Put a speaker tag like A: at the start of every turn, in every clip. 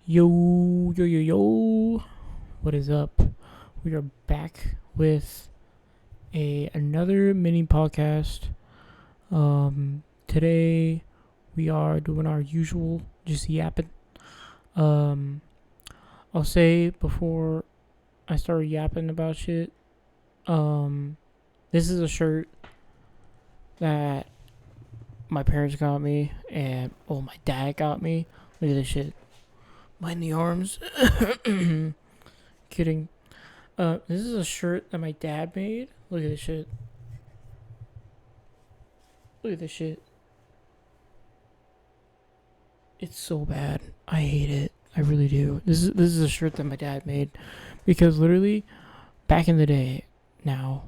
A: Yo, yo, yo, yo. What is up? We are back with another mini podcast. Today we are doing our usual just yapping. Um, I'll say before I start yapping about shit. Um, this is a shirt that my parents got me, and my dad got me. Look at this shit. Mind the arms. Kidding. This is a shirt that my dad made. Look at this shit. Look at this shit. It's so bad. I hate it. I really do. This is a shirt that my dad made because literally back in the day now,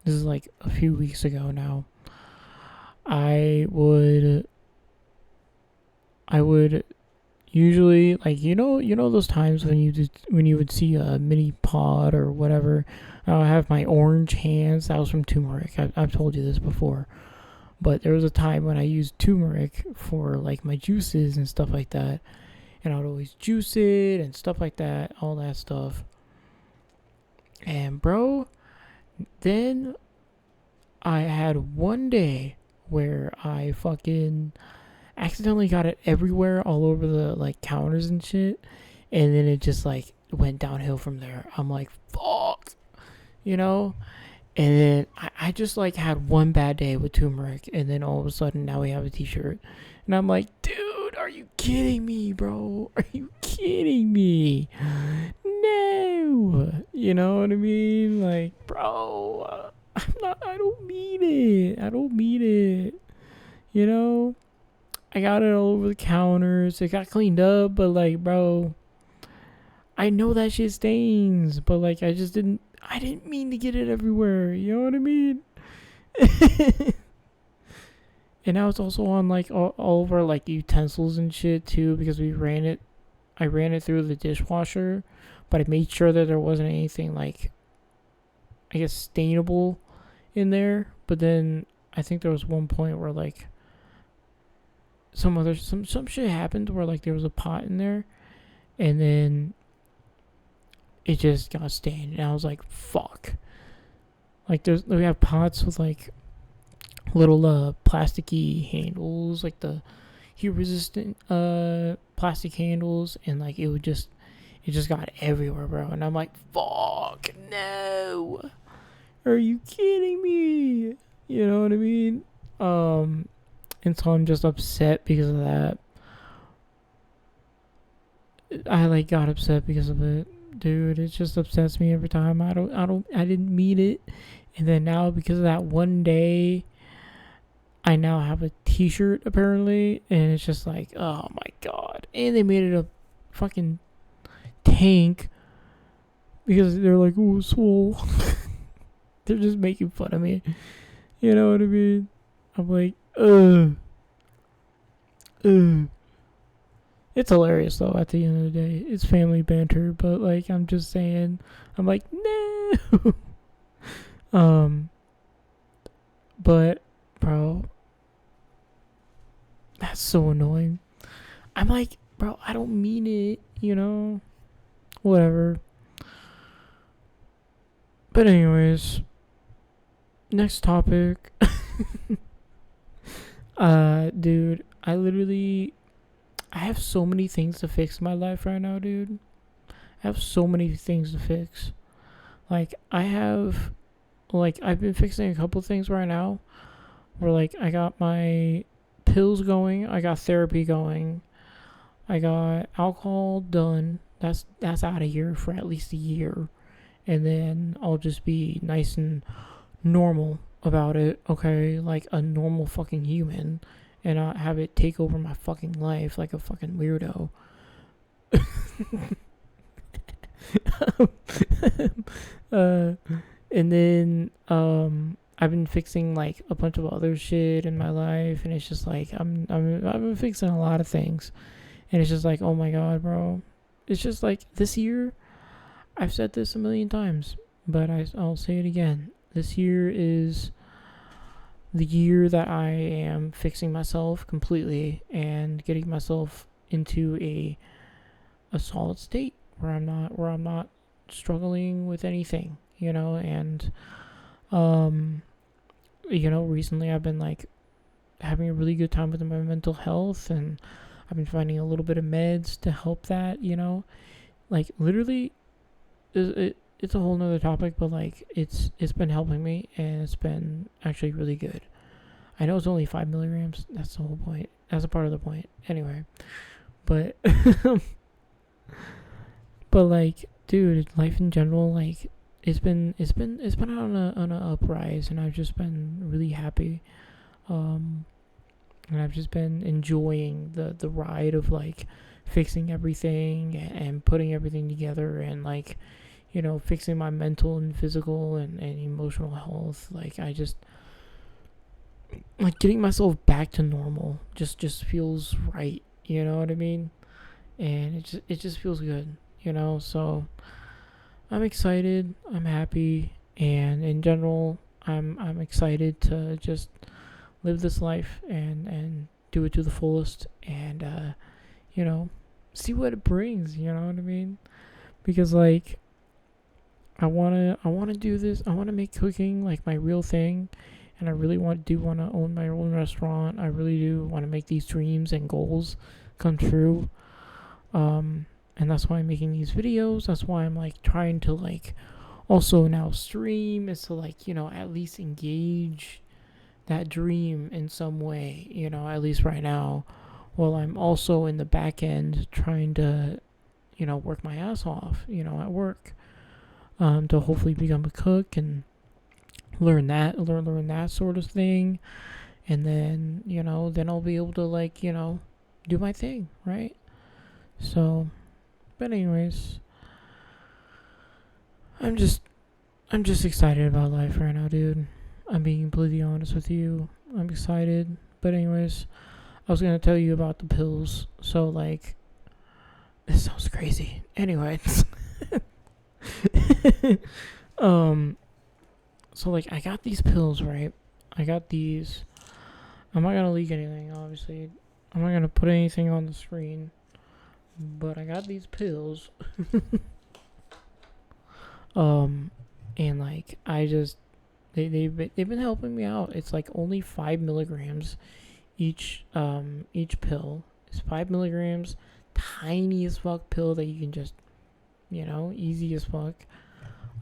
A: this is like a few weeks ago now. I would usually, like, you know those times when you would see a mini pod or whatever. I have my orange hands. That was from turmeric. I've told you this before, but there was a time when I used turmeric for like my juices and stuff like that, and I would always juice it and stuff like that, all that stuff. And bro, then I had one day where I fucking accidentally got it everywhere, all over the like counters and shit, and then it just like went downhill from there. I'm like, fuck, you know. And then I just like had one bad day with turmeric, and then all of a sudden now we have a T-shirt, and I'm like, dude, are you kidding me, bro? Are you kidding me? No, you know what I mean? Like, bro, I'm not. I don't mean it. I don't mean it. You know. I got it all over the counters. It got cleaned up, but like, bro, I know that shit stains, but like, I didn't mean to get it everywhere. You know what I mean? And now it's also on like all of our like utensils and shit too, because I ran it through the dishwasher, but I made sure that there wasn't anything like, I guess, stainable in there. But then I think there was one point where like some shit happened where like there was a pot in there, and then it just got stained, and I was like, fuck. Like we have pots with like little plasticky handles, like the heat resistant plastic handles, and like it just got everywhere, bro. And I'm like, fuck, no. Are you kidding me? You know what I mean? And so I'm just upset because of that. I like got upset because of it, dude. It just upsets me every time. I didn't mean it, and then now because of that one day, I now have a T-shirt apparently, and it's just like, oh my god. And they made it a fucking tank because they're like, ooh, swole. They're just making fun of me. You know what I mean? I'm like, ugh. Ugh. It's hilarious though. At the end of the day, it's family banter. But like, I'm just saying, I'm like, no. But bro, that's so annoying. I'm like, bro, I don't mean it. You know, whatever. But anyways, next topic. Dude, I have so many things to fix in my life right now, dude. I have so many things to fix. Like, I've been fixing a couple things right now. Where, like, I got my pills going, I got therapy going, I got alcohol done. That's out of here for at least a year. And then I'll just be nice and normal about it, okay? Like a normal fucking human, and not have it take over my fucking life like a fucking weirdo. uh, and then I've been fixing like a bunch of other shit in my life, and it's just like I've been fixing a lot of things, and it's just like, oh my god, bro. It's just like this year. I've said this a million times, but I'll say it again. This year is the year that I am fixing myself completely and getting myself into a solid state where I'm not struggling with anything, and recently I've been like having a really good time with my mental health, and I've been finding a little bit of meds to help that, like literally it's a whole nother topic, but like it's been helping me, and it's been actually really good. I know it's only 5 milligrams. That's the whole point. That's a part of the point. Anyway, but but like, dude, life in general, like it's been on a uprise, and I've just been really happy, and I've just been enjoying the ride of like fixing everything and putting everything together, and like, fixing my mental and physical and emotional health. Like, I just like getting myself back to normal just feels right, you know what I mean? And it just feels good, so I'm excited, I'm happy, and in general I'm excited to just live this life and do it to the fullest, and you know see what it brings, you know what I mean? Because like I want to do this. I want to make cooking like my real thing, and I really want to own my own restaurant. I really do want to make these dreams and goals come true. And that's why I'm making these videos. That's why I'm like trying to like also now stream, is to like, at least engage that dream in some way, at least right now, while I'm also in the back end trying to, work my ass off, at work, to hopefully become a cook and learn that sort of thing. And then, then I'll be able to like, do my thing, right? So, but anyways, I'm just excited about life right now, dude. I'm being completely honest with you. I'm excited. But anyways, I was gonna tell you about the pills. So like, this sounds crazy. Anyways, so like I got these pills, right? I got these. I'm not gonna leak anything, obviously. I'm not gonna put anything on the screen. But I got these pills. And like I just they've been helping me out. It's like only 5 milligrams each pill. It's 5 milligrams, tiny as fuck pill that you can just, easy as fuck.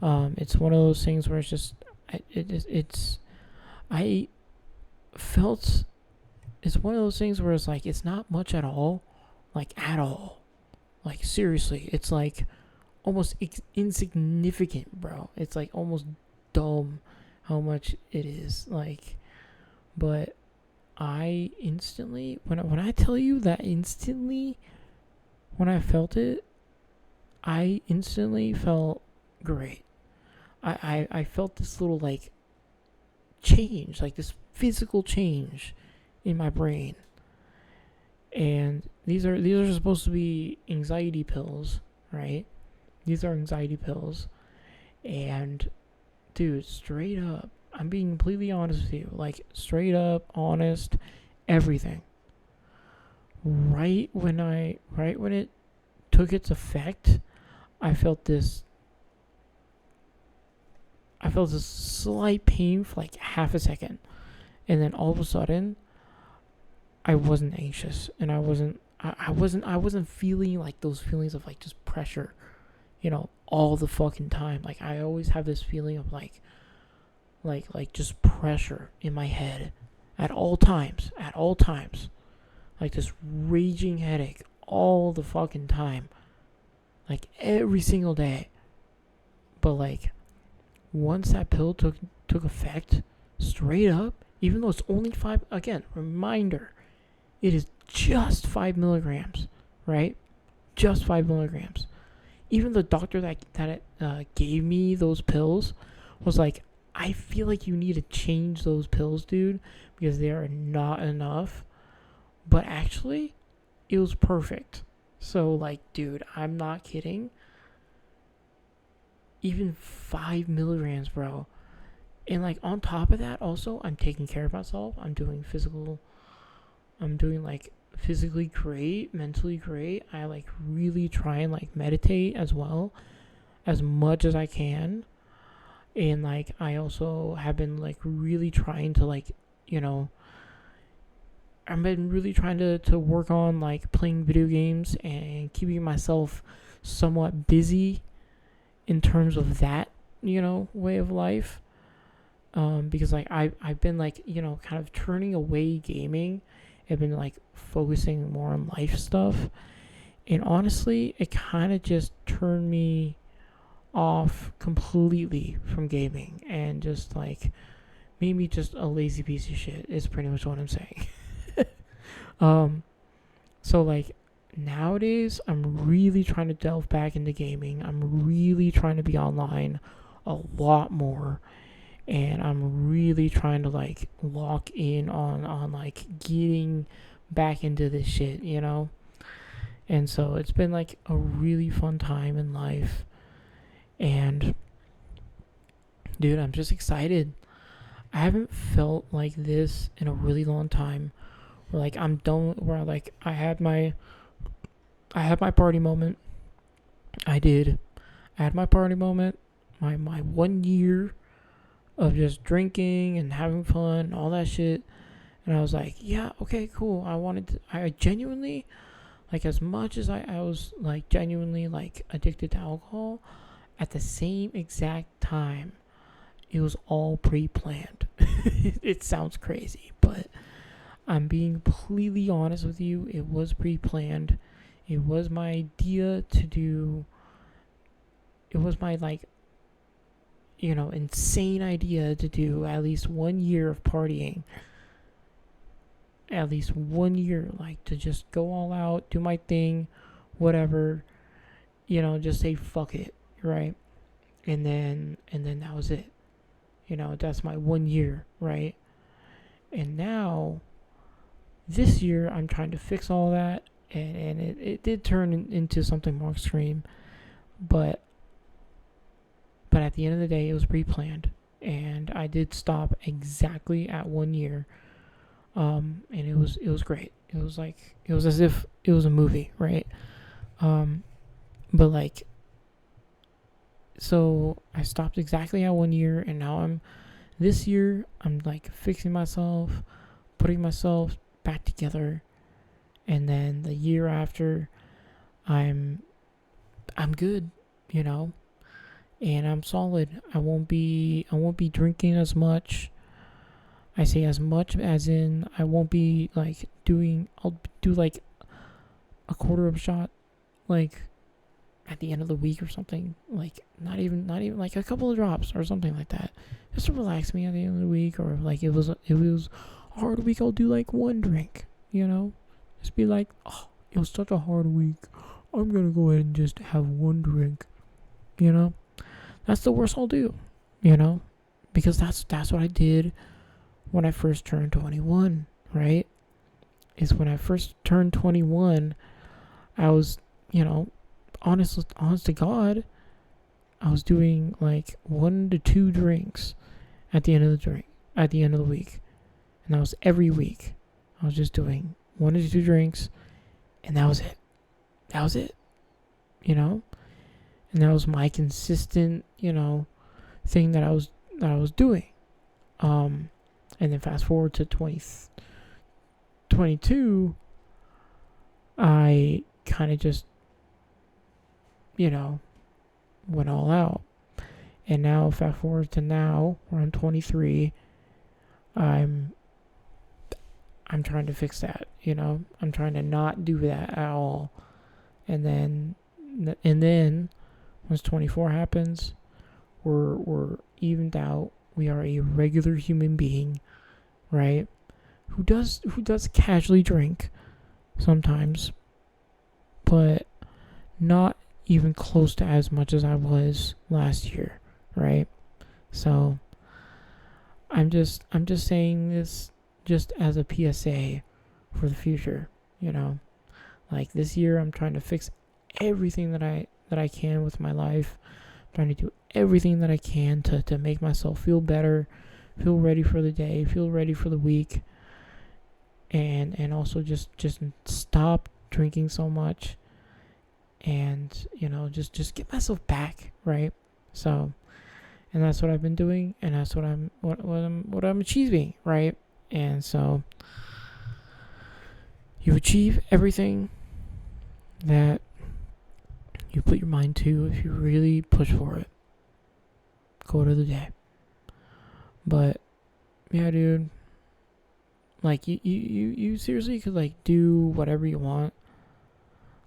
A: It's one of those things where it's just I felt it's one of those things where it's like it's not much at all, like at all. Like seriously, it's like almost insignificant, bro. It's like almost dumb how much it is. Like, but I instantly, when I tell you that instantly, when I felt it, I instantly felt great. I felt this little like change, like this physical change in my brain. And these are supposed to be anxiety pills, right? These are anxiety pills. And dude, straight up, I'm being completely honest with you. Like straight up honest, everything. Right when it took its effect, I felt this slight pain for like half a second. And then all of a sudden I wasn't anxious, and I wasn't feeling like those feelings of like just pressure, all the fucking time. Like I always have this feeling of like just pressure in my head at all times, like this raging headache all the fucking time, like every single day. But like once that pill took effect, straight up, even though it's only 5, again, reminder, it is just 5 milligrams, right? Just 5 milligrams. Even the doctor that gave me those pills was like, I feel like you need to change those pills, dude, because they are not enough. But actually, it was perfect. So, like, dude, I'm not kidding. Even 5 milligrams, bro. And, like, on top of that, also, I'm taking care of myself. I'm doing like physically great, mentally great, I like really try and like meditate as well as much as I can. And like I also have been like really trying to like, you know, I've been really trying to work on like playing video games and keeping myself somewhat busy in terms of that, way of life. Because like I've been like, kind of turning away gaming. I've been like focusing more on life stuff. And honestly, it kind of just turned me off completely from gaming and just like made me just a lazy piece of shit is pretty much what I'm saying. um so like nowadays I'm really trying to delve back into gaming. I'm really trying to be online a lot more, and I'm really trying to like lock in on like getting back into this shit. And so it's been like a really fun time in life. And dude, I'm just excited. I haven't felt like this in a really long time. Where like I'm done. Where like I had my party moment. I did. I had my party moment. My 1 year of just drinking and having fun and all that shit. And I was like, yeah, okay, cool. I genuinely, like, as much as I was like genuinely like addicted to alcohol, at the same exact time, it was all pre-planned. It sounds crazy, but I'm being completely honest with you. It was pre-planned. It was my idea to do. It was my like, insane idea to do at least 1 year of partying. At least 1 year, like to just go all out, do my thing, whatever. Just say fuck it, right? And then that was it. That's my 1 year, right? And now this year I'm trying to fix all that, and it did turn into something more extreme, but at the end of the day it was pre-planned, and I did stop exactly at 1 year. And it was great. It was as if it was a movie, right? But like, so I stopped exactly at 1 year, and now this year I'm like fixing myself, putting myself back together, and then the year after I'm good, and I'm solid. I won't be drinking as much. I say as much as in I won't be like I'll do like a quarter of a shot like at the end of the week or something. Like not even like a couple of drops or something like that. Just to relax me at the end of the week, or like it was a hard week, I'll do like one drink, Just be like, oh, it was such a hard week. I'm gonna go ahead and just have one drink. That's the worst I'll do, because that's what I did when I first turned 21, right? Is when I first turned 21, I was, honest to God, I was doing like 1 to 2 drinks at the end of the week. And that was every week. I was just doing 1 to 2 drinks, and that was it. And that was my consistent, thing that I was doing. And then fast forward to 2022, I kind of just, went all out. And now fast forward to now, where I'm 23, I'm trying to fix that, I'm trying to not do that at all. And then once 24 happens, we're evened out. We are a regular human being, right? Who does casually drink sometimes, but not even close to as much as I was last year, right? So I'm just saying this just as a PSA for the future, Like this year I'm trying to fix everything that I can with my life. I'm trying to do everything that I can to make myself feel better, feel ready for the day, feel ready for the week. and also just stop drinking so much, and just get myself back, right? So, and that's what I've been doing, and that's what I'm achieving, right? And so you achieve everything that you put your mind to if you really push for it. Quote of the day. But yeah, dude, like you seriously could like do whatever you want.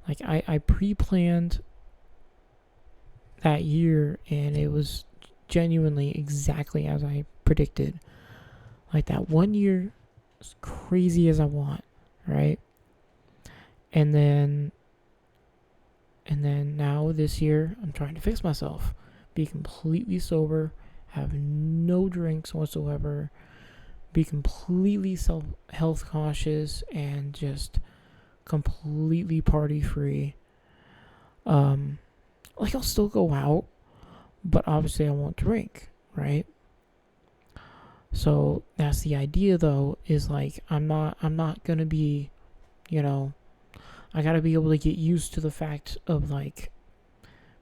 A: Like I pre-planned that year, and it was genuinely exactly as I predicted. Like that one year, as crazy as I want, right? And then now this year, I'm trying to fix myself, be completely sober, have no drinks whatsoever, be completely health cautious, and just completely party free. Like I'll still go out, but obviously I won't drink, right? So that's the idea, though, is like I'm not gonna be, I gotta be able to get used to the fact of like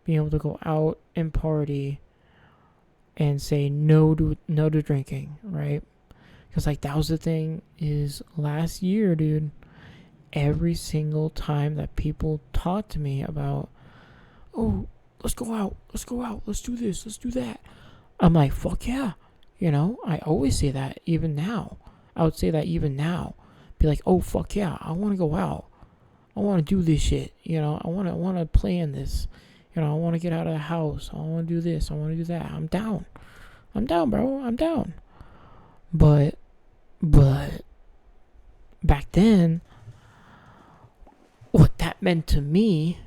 A: being able to go out and party and say no to drinking, right? Because like that was the thing is last year, dude. Every single time that people talked to me about, oh, let's go out, let's do this, let's do that, I'm like, fuck yeah. I always say that even now. I would say that even now. Be like, oh, fuck yeah, I want to go out. I want to do this shit. I want to plan this. I want to get out of the house. I want to do this. I want to do that. I'm down. I'm down, bro. I'm down. But back then, what that meant to me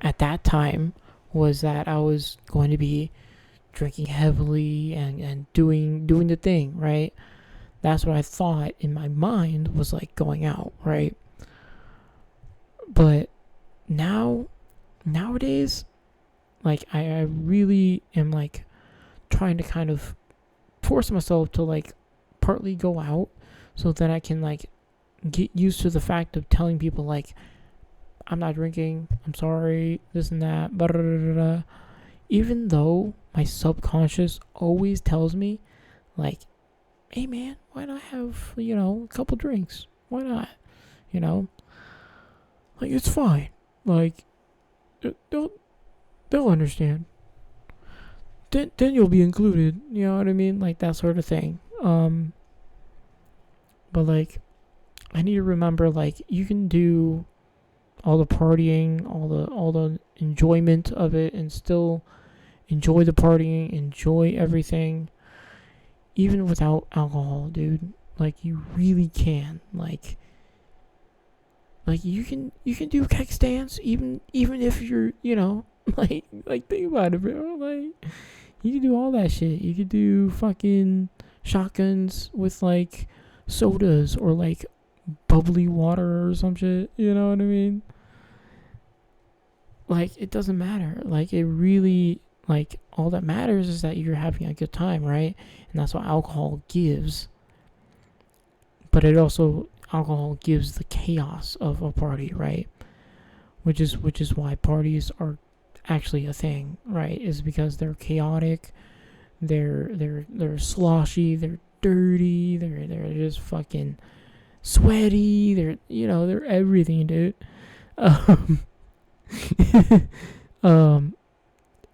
A: at that time was that I was going to be drinking heavily and doing the thing, right? That's what I thought in my mind was like going out, right? But nowadays, like I really am like trying to kind of force myself to like partly go out so that I can like get used to the fact of telling people like I'm not drinking, I'm sorry, this and that, blah, blah, blah, blah. Even though my subconscious always tells me like, hey man, why not have a couple drinks, why not, like it's fine, like they'll understand, then you'll be included, you know what I mean, like that sort of thing. But like I need to remember like you can do all the partying, all the enjoyment of it, and still enjoy the partying, enjoy everything, even without alcohol, dude. Like you really can. Like you can do keg stands even if you're like think about it, bro. Like you can do all that shit. You could do fucking shotguns with like sodas or like bubbly water or some shit. You know what I mean? Like it doesn't matter. Like it really, like all that matters is that you're having a good time, right? And that's what alcohol gives. But alcohol gives the chaos of a party, right? Which is why parties are actually a thing, right? Is because they're chaotic, they're sloshy, they're dirty, they're just fucking sweaty, they're everything, dude.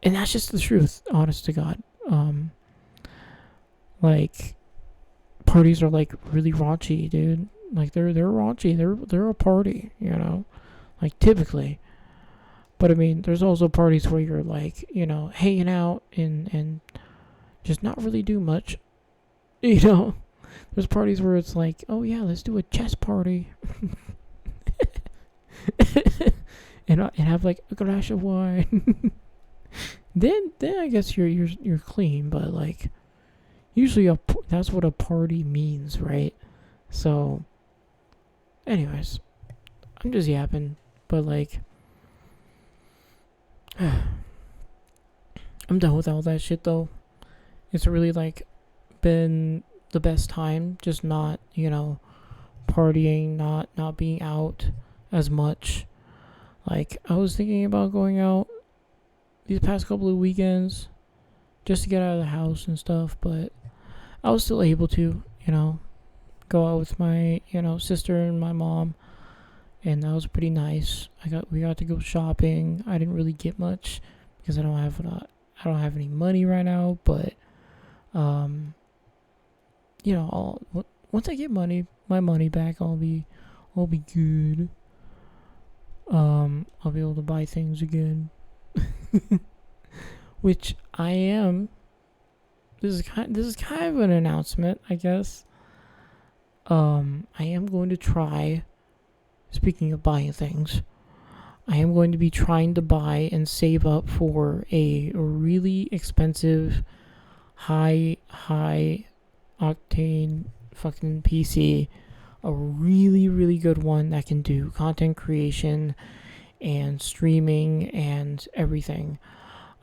A: And that's just the truth, honest to God. Like parties are like really raunchy, dude. Like they're raunchy. They're a party, like typically. But I mean, there's also parties where you're like, hanging out and just not really do much. There's parties where it's like, oh yeah, let's do a chess party. and have like a glass of wine. then I guess you're clean, but like usually that's what a party means, right? So anyways, I'm just yapping, but like I'm done with all that shit though. It's really like been the best time, just not, partying, not being out as much. Like, I was thinking about going out these past couple of weekends just to get out of the house and stuff, but I was still able to, go out with my, sister and my mom, and that was pretty nice. We got to go shopping. I didn't really get much because I don't have any money right now, but once I get my money back, I'll be good. I'll be able to buy things again. Which I am. This is kind of an announcement, I guess. I am going to try. Speaking of buying things, I am going to be trying to buy and save up for a really expensive, high octane fucking PC. A really, really good one that can do content creation and streaming and everything.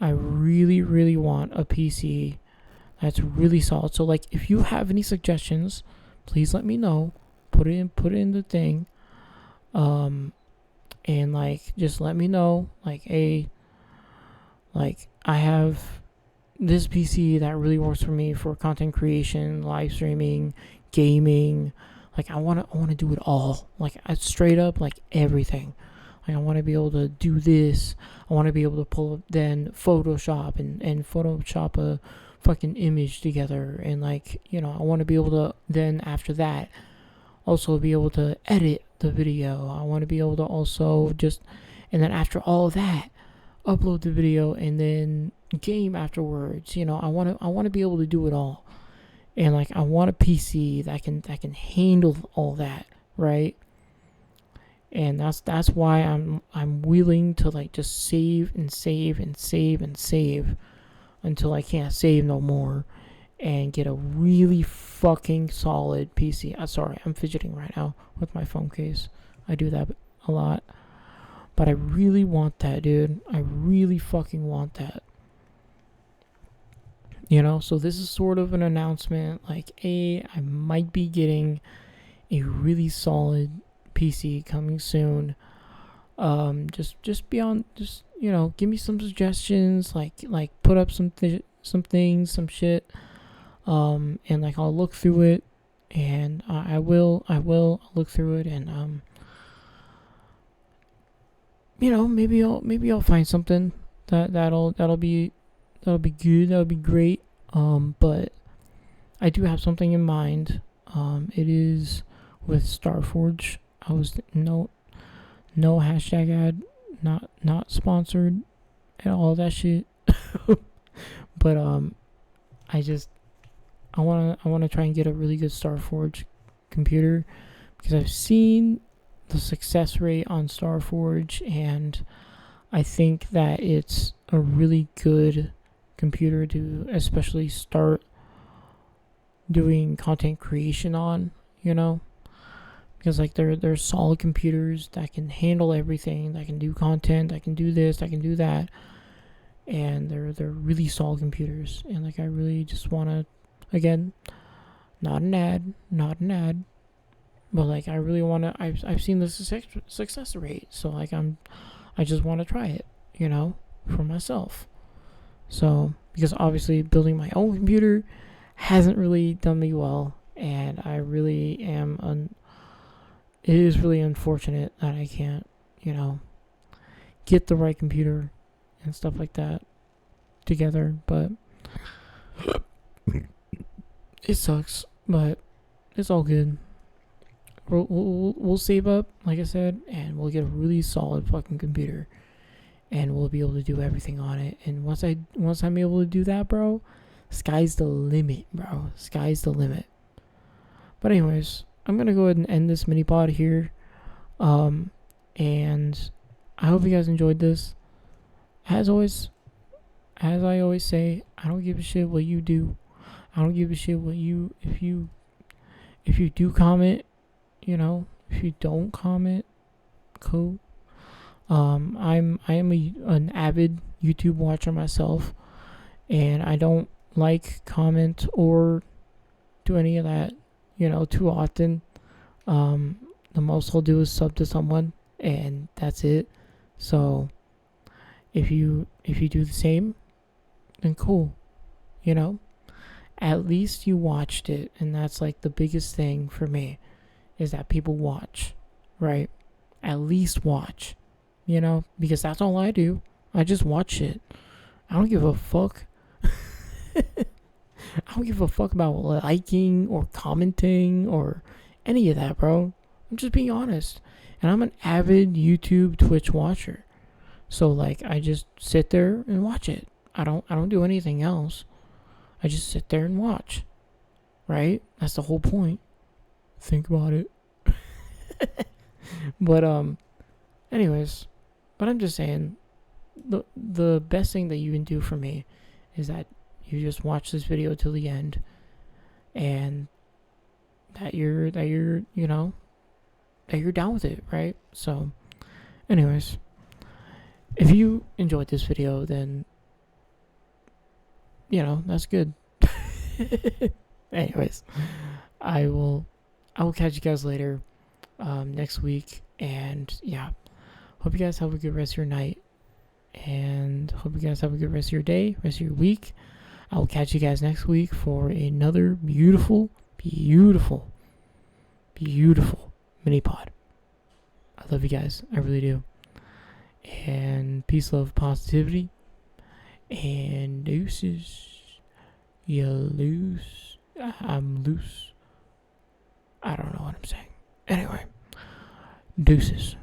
A: I really, really want a PC that's really solid. So, like, if you have any suggestions, please let me know. Put it in the thing. And like, just let me know. Like, I have this PC that really works for me for content creation, live streaming, gaming. Like, I wanna do it all. Like, I straight up, like, everything. Like, I want to be able to do this. I want to be able to pull up then Photoshop and Photoshop a fucking image together. And, like, I want to be able to then, after that, also be able to edit the video. I want to be able to also and then after all of that, upload the video and then game afterwards. I want to be able to do it all. And, like, I want a PC that can handle all that, right? And that's why I'm willing to, like, just save and save and save and save until I can't save no more, and get a really fucking solid PC. Sorry, I'm fidgeting right now with my phone case. I do that a lot, but I really want that, dude. I really fucking want that. So this is sort of an announcement. Like, I might be getting a really solid PC coming soon. Just beyond, give me some suggestions. Like put up some things, some shit. And, like, I'll look through it, and I will look through it, and maybe I'll find something that'll be good. That'll be great. But I do have something in mind. It is with Starforge. I was no hashtag ad, not sponsored, and all that shit. But I wanna try and get a really good Starforge computer, because I've seen the success rate on Starforge, and I think that it's a really good computer to especially start doing content creation on, because, like, they're solid computers that can handle everything, that can do content, that can do this, that can do that, and they're really solid computers. And, like, I really just want to, again, not an ad, but, like, I really want to. I've seen the success rate, so, like, I just want to try it, for myself. So, because obviously building my own computer hasn't really done me well, and I really am it is really unfortunate that I can't, get the right computer and stuff like that together, but it sucks, but it's all good. We'll save up, like I said, and we'll get a really solid fucking computer, and we'll be able to do everything on it. And once I'm able to do that, bro, sky's the limit, bro. Sky's the limit. But anyways, I'm gonna go ahead and end this mini pod here. And I hope you guys enjoyed this. As I always say, I don't give a shit what you do. I don't give a shit what if you do comment, if you don't comment, cool. I am an avid YouTube watcher myself, and I don't like comment or do any of that, too often. The most I'll do is sub to someone, and that's it. So if you do the same, then cool. You know, at least you watched it, and that's like the biggest thing for me is that people watch, right? At least watch, because that's all I do. I just watch it. I don't give a fuck. I don't give a fuck about liking or commenting or any of that, bro. I'm just being honest. And I'm an avid YouTube, Twitch watcher. So like I just sit there and watch it. I don't do anything else. I just sit there and watch. Right? That's the whole point. Think about it. But anyways, but I'm just saying the best thing that you can do for me is that you just watch this video till the end, and that you're down with it, right? So anyways, if you enjoyed this video, then that's good. Anyways, I will catch you guys later, next week, and yeah, hope you guys have a good rest of your night, and hope you guys have a good rest of your day, rest of your week. I will catch you guys next week for another beautiful, beautiful, beautiful mini pod. I love you guys, I really do. And peace, love, positivity, and deuces. You loose. I'm loose. I don't know what I'm saying. Anyway, deuces.